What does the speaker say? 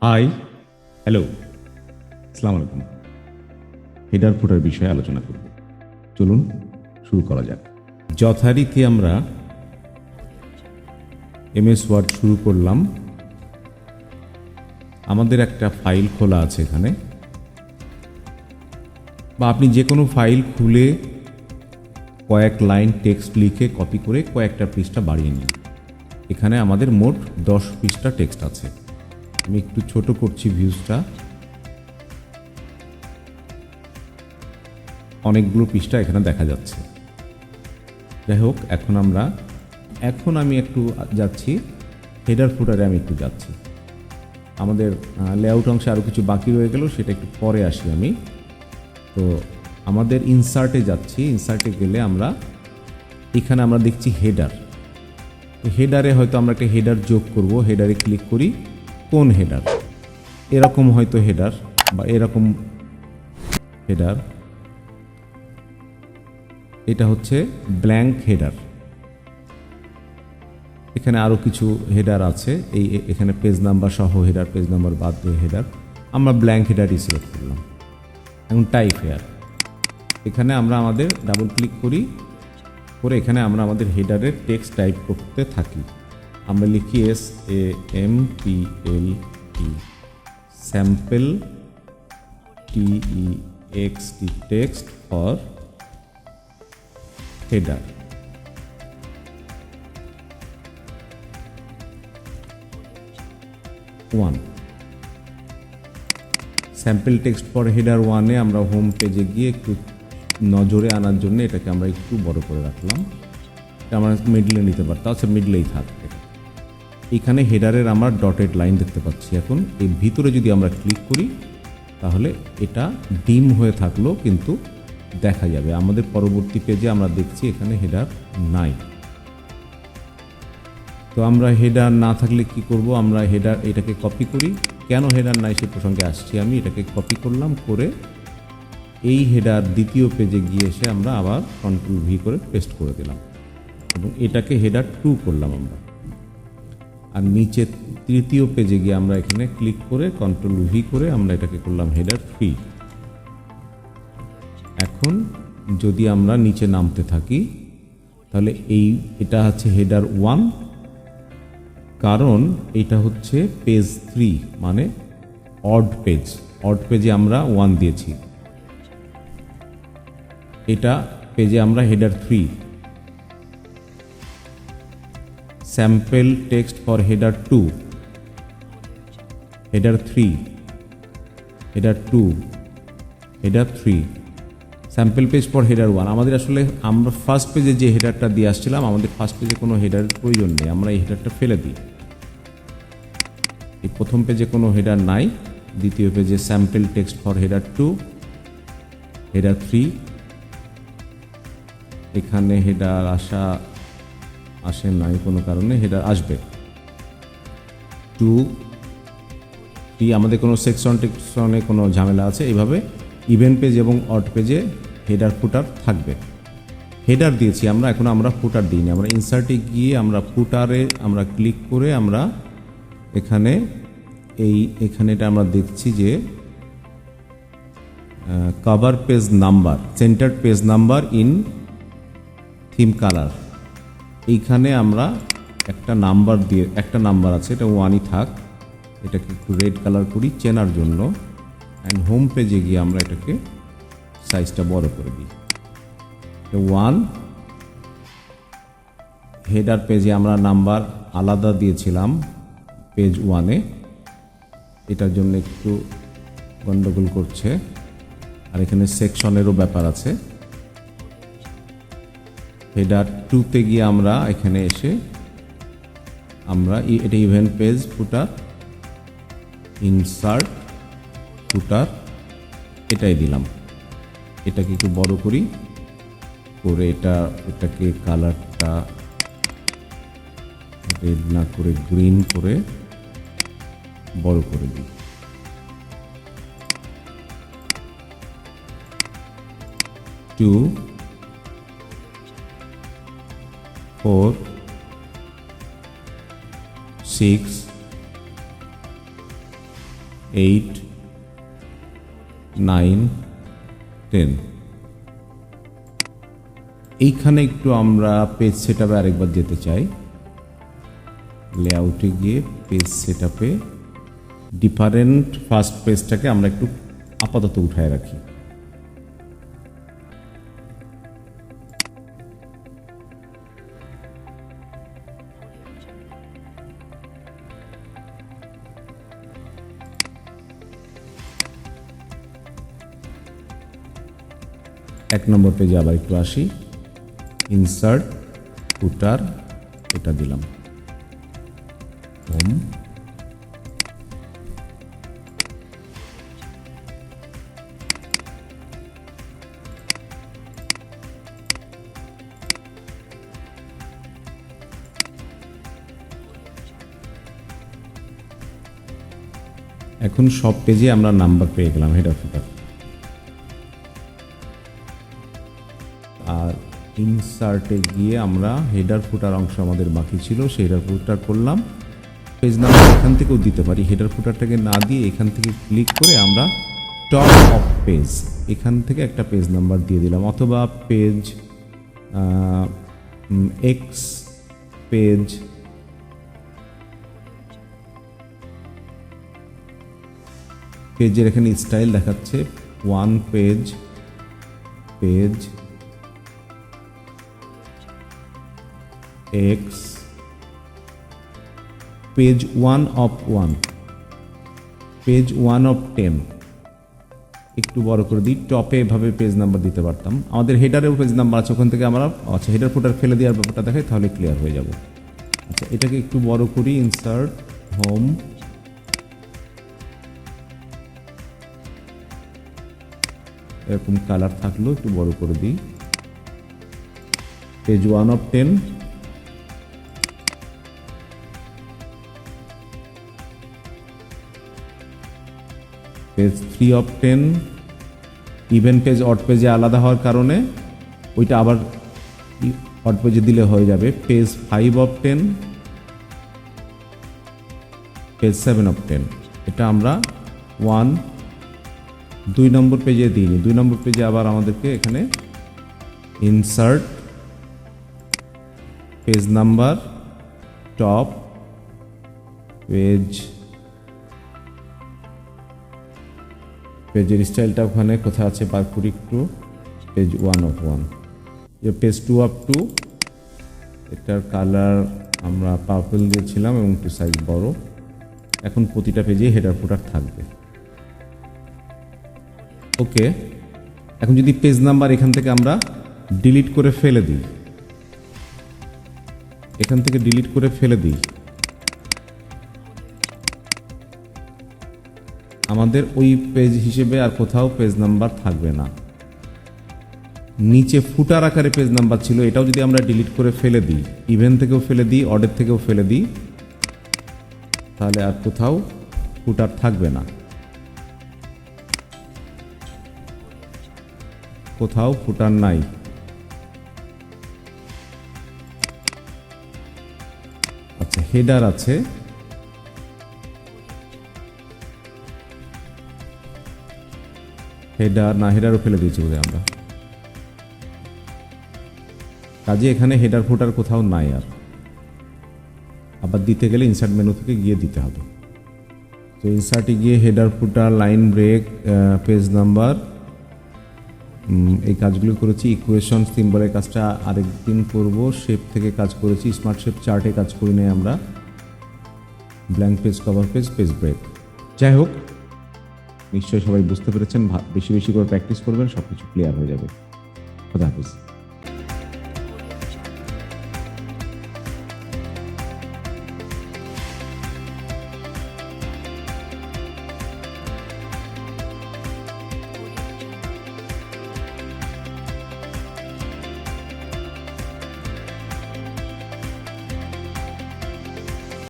High, hello, আসসালামু আলাইকুম। Header ফুটার বিষয়ে আলোচনা করব। চলুন শুরু করা যাক। যথারীতি আমরা এমএস ওয়ার্ড শুরু করলাম। আমাদের একটা ফাইল খোলা আছে এখানে, বা আপনি যে কোনো ফাইল খুলে কয়েক লাইন টেক্সট লিখে কপি করে কয়েকটা পৃষ্ঠা বাড়িয়ে নিন। এখানে আমাদের মোট 10 পৃষ্ঠা টেক্সট আছে। আমি একটু ছোট করছি ভিউজটা। অনেকগুলো পৃষ্ঠা এখানে দেখা যাচ্ছে। যাই হোক, এখন আমি একটু যাচ্ছি হেডার ফুটারে। আমি একটু যাচ্ছি, আমাদের লেআউট অংশে আরও কিছু বাকি রয়ে গেল, সেটা একটু পরে আসি আমি। তো আমাদের ইনসার্টে যাচ্ছি। ইনসার্টে গেলে এখানে আমরা দেখছি হেডার। তো হেডারে হয়তো আমরা একটা হেডার যোগ করব। হেডারে ক্লিক করি। কোন হেডার? এরকম হয়তো হেডার, বা এরকম হেডার। এটা হচ্ছে ব্ল্যাঙ্ক হেডার। এখানে আরও কিছু হেডার আছে। এখানে পেজ নাম্বার সহ হেডার, পেজ নাম্বার বাদ দিয়ে হেডার। আমরা ব্ল্যাঙ্ক হেডারই সিলেক্ট করলাম। এখন টাইপ হেয়ার, এখানে আমরা আমাদের ডাবল ক্লিক করি, করে এখানে আমরা আমাদের হেডারের টেক্সট টাইপ করতে থাকি। আমরা লিখি SAMPLE, sample, TEXT, text for header. Sample text for header 1-এ আমরা হোম পেজে গিয়ে একটু নজরে আনার জন্য এটাকে আমরা একটু বড় করে রাখলাম। এটা আমরা মিডলে নিতে পারতাম। আচ্ছা, মিডলেই থাকবে। এখানে হেডারের আমরা ডটেড লাইন দেখতে পাচ্ছি। এখন এর ভিতরে যদি আমরা ক্লিক করি তাহলে এটা ডিম হয়ে থাকলো, কিন্তু দেখা যাবে। আমাদের পরবর্তী পেজে আমরা দেখছি এখানে হেডার নাই। তো আমরা হেডার না থাকলে কি করব? আমরা এটাকে কপি করি। কেন হেডার নাই সে প্রসঙ্গে আসছি আমি। এটাকে কপি করলাম, করে এই হেডার দ্বিতীয় পেজে গিয়ে এসে আমরা আবার Ctrl+V করে পেস্ট করে দিলাম, এবং এটাকে হেডার 2 করলাম আমরা। আর নিচে তৃতীয় পেজে গিয়ে আমরা এখানে ক্লিক করে Ctrl+V করে আমরা এটাকে করলাম হেডার 3। এখন যদি আমরা নিচে নামতে থাকি তাহলে এটা হচ্ছে হেডার 1, কারণ এটা হচ্ছে পেজ 3, মানে অড পেজ। অড পেজে আমরা 1 দিয়েছি। এটা পেজে আমরা header 3। Sample text for header 2, header 3, header 2, header 3, sample page for header 1। আমাদের আসলে আমরা ফার্স্ট পেজে যে হেডারটা দিয়ে আসছিলাম, আমাদের ফার্স্ট পেজে কোনো হেডারের প্রয়োজন নেই। আমরা এই হেডারটা ফেলে দিই। এই প্রথম পেজে কোনো হেডার নাই। দ্বিতীয় পেজে sample text for header 2, header 3। এখানে হেডার আসে নাই কোনো কারণে, হেডার আসবে 2, 3। আমাদের কোনো সেকশনে কোনো ঝামেলা আছে। এইভাবে ইভেন পেজ এবং অড পেজে হেডার ফুটার থাকবে। হেডার দিয়েছি আমরা, এখন আমরা ফুটার দিইনি। আমরা ইনসার্টে গিয়ে আমরা ফুটারে আমরা ক্লিক করে আমরা এখানে এটা আমরা দেখছি যে cover page number, centred page number in theme colour. এইখানে আমরা একটা নাম্বার আছে, এটা 1ই থাক। এটাকে একটু রেড কালার করি চেনার জন্য। অ্যান্ড হোম পেজে গিয়ে আমরা এটাকে সাইজটা বড় করে দিই। 1 হেডার পেজে আমরা নাম্বার আলাদা দিয়েছিলাম পেজ 1-এ, এটার জন্য একটু গন্ডগোল করছে। আর এখানে সেকশনেরও ব্যাপার আছে। হেডার 2-তে গিয়ে আমরা এখানে এসে এটা ইভেন্ট পেজ ফুটার, ইনসার্ট ফুটার, এটাই দিলাম। এটাকে একটু বড় করি, করে এটাকে কালারটা রেড না করে গ্রিন করে বড় করে দিই। 2, 4, 6, 8, 9, 10। এইখানে একটু আমরা পেজ সেটআপে আরেকবার যেতে চাই। লেআউটে গিয়ে পেজ সেটআপে ডিফারেন্ট ফার্স্ট পেজটাকে আমরা একটু আপাতত উঠায় রাখি। এক নম্বর পেজে আবার একটু আসি, ইনসার্ট, ফুটার, এটা দিলাম হোম। এখন সব পেজে আমরা নাম্বার পেয়ে গেলাম, হেডার ফুটার। আর ইনসার্টে গিয়ে আমরা হেডার ফুটার অংশ আমাদের বাকি ছিল, সেই হেডার ফুটার করলাম। পেজ নাম্বার এখান থেকেও দিতে পারি, হেডার ফুটারটাকে না দিয়ে এখান থেকে ক্লিক করে আমরা টপ অফ পেজ, এখান থেকে একটা পেজ নাম্বার দিয়ে দিলাম, অথবা পেজ এক্স পেজ, পেজের এখানে স্টাইল দেখাচ্ছে 1 page, page x, page 1 of 1, page 1 of 10। একটু বড় করে দিই, টপে এভাবে পেজ নাম্বার দিতে পারতাম। আমাদের হেডারেও পেজ নাম্বার আছে, ওখান থেকে আমরা আচ্ছা হেডার ফুটার ফেলে দেওয়ার ব্যাপারটা দেখাই, তাহলে ক্লিয়ার হয়ে যাব। আচ্ছা এটাকে একটু বড় করি, ইনসার্ট, হোম, এরকম কালার থাকলো, একটু বড় করে দিই। Page 1 of 10, page 3 of 10। Even page odd পেজে আলাদা হওয়ার কারণে ওইটা আবার অড পেজে দিলে হয়ে যাবে। Page 5 of 10, page 7 of 10। এটা আমরা 2 নম্বর পেজে দিইনি, 2 নম্বর পেজে আবার আমাদেরকে এখানে insert, page number, top page, পেজের স্টাইলটা ওখানে কোথায় আছে বার করি একটু, পেজ 1 অফ 1, পেজ 2 অফ 2। এটার কালার আমরা পার্পল দিয়েছিলাম এবং একটু সাইজ বড়। এখন প্রতিটা পেজে হেডার ফুটার থাকবে। ওকে, এখন যদি পেজ নাম্বার এখান থেকে আমরা ডিলিট করে ফেলে দিই, এখান থেকে ডিলিট করে ফেলে দিই, আমাদের ওই পেজ হিসেবে আর কোথাও পেজ নাম্বার থাকবে না। নিচে ফুটার আকারে পেজ নাম্বার ছিল, এটাও যদি আমরা ডিলিট করে ফেলে দিই, ইভেন থেকেও ফেলে দিই, অর্ডার থেকেও ফেলে দিই, তাহলে আর কোথাও ফুটার থাকবে না, কোথাও ফুটার নাই। আচ্ছা হেডার আছে, হেডার না, হেডারও ফেলে দিয়েছি বোধহয় আমরা, কাজে এখানে হেডার ফুটার কোথাও নাই। আর আবার দিতে গেলে ইনসার্ট মেনু থেকে গিয়ে দিতে হবে। তো ইনসার্টে গিয়ে header footer, line break, page number, এই কাজগুলো করেছি। ইকুয়েশন সিম্বলের কাজটা আরেকদিন করব। শেপ থেকে কাজ করেছি, স্মার্ট শেপ চার্টে কাজ করি নাই আমরা। Blank page, cover page, page break. যাই হোক, নিশ্চয়ই সবাই বুঝতে পেরেছেন। বেশি বেশি করে প্র্যাকটিস করবেন, সব কিছু ক্লিয়ার হয়ে যাবে। খোদা হাফেজ।